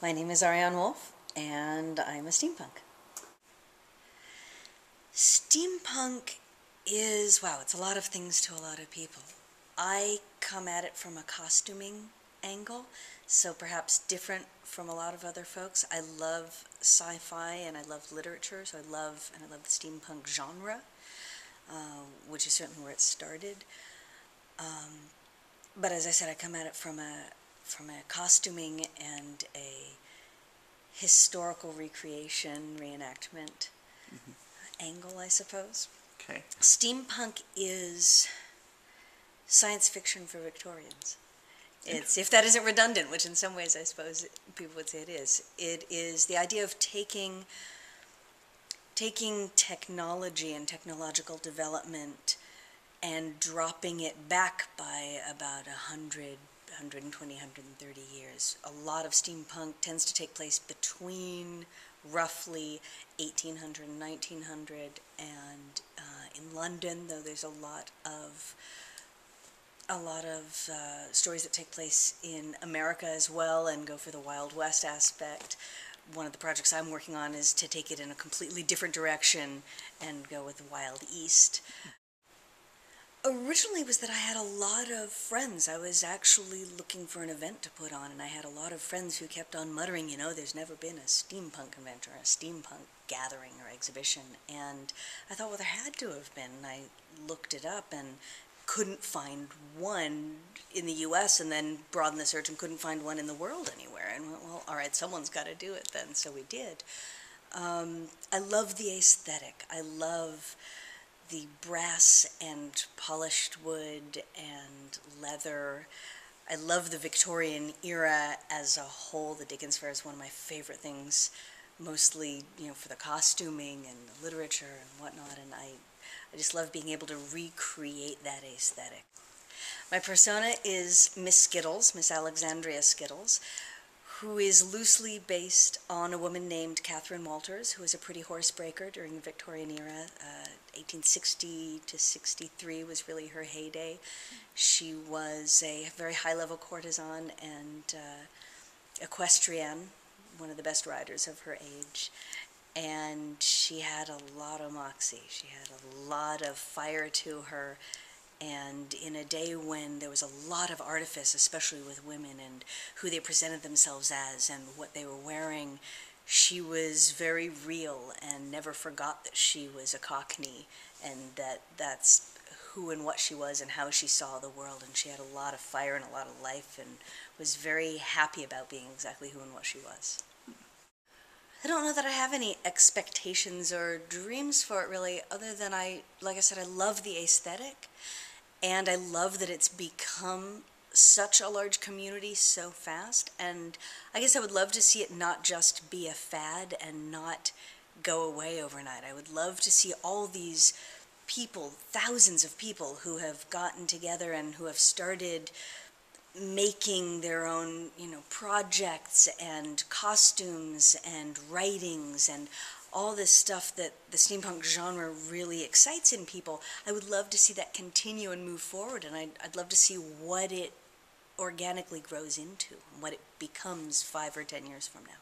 My name is Ariane Wolf, and I'm a steampunk. Steampunk is, wow, it's a lot of things to a lot of people. I come at it from a costuming angle, so perhaps different from a lot of other folks. I love sci-fi and I love literature, so I love the steampunk genre, which is certainly where it started. But as I said, I come at it from a costuming and a historical recreation, reenactment angle, I suppose. Okay. Steampunk is science fiction for Victorians. It's, if that isn't redundant, which in some ways I suppose people would say it is. It is the idea of taking technology and technological development and dropping it back by about 120, 130 years. A lot of steampunk tends to take place between roughly 1800 and 1900, and in London, though there's a lot of stories that take place in America as well and go for the Wild West aspect. One of the projects I'm working on is to take it in a completely different direction and go with the Wild East. Originally was that I had a lot of friends. I was actually looking for an event to put on, and I had a lot of friends who kept on muttering, you know, there's never been a steampunk event or a steampunk gathering or exhibition. And I thought, well, there had to have been. And I looked it up and couldn't find one in the U.S. and then broadened the search and couldn't find one in the world anywhere. And went, well, all right, someone's got to do it then. So we did. I love the aesthetic. I love the brass and polished wood and leather. I love the Victorian era as a whole. The Dickens Fair is one of my favorite things, mostly, you know, for the costuming and the literature and whatnot, and I just love being able to recreate that aesthetic. My persona is Miss Skittles, Miss Alexandria Skittles, who is loosely based on a woman named Catherine Walters, who was a pretty horsebreaker during the Victorian era. 1860 to 63 was really her heyday. She was a very high-level courtesan and equestrienne, one of the best riders of her age. And she had a lot of moxie. She had a lot of fire to her. And in a day when there was a lot of artifice, especially with women and who they presented themselves as and what they were wearing, she was very real and never forgot that she was a Cockney and that's who and what she was and how she saw the world. And she had a lot of fire and a lot of life and was very happy about being exactly who and what she was. I don't know that I have any expectations or dreams for it really, other than like I said, I love the aesthetic. And I love that it's become such a large community so fast. And I guess I would love to see it not just be a fad and not go away overnight. I would love to see all these people, thousands of people who have gotten together and who have started making their own, you know, projects and costumes and writings and all this stuff that the steampunk genre really excites in people. I would love to see that continue and move forward, and I'd love to see what it organically grows into, and what it becomes 5 or 10 years from now.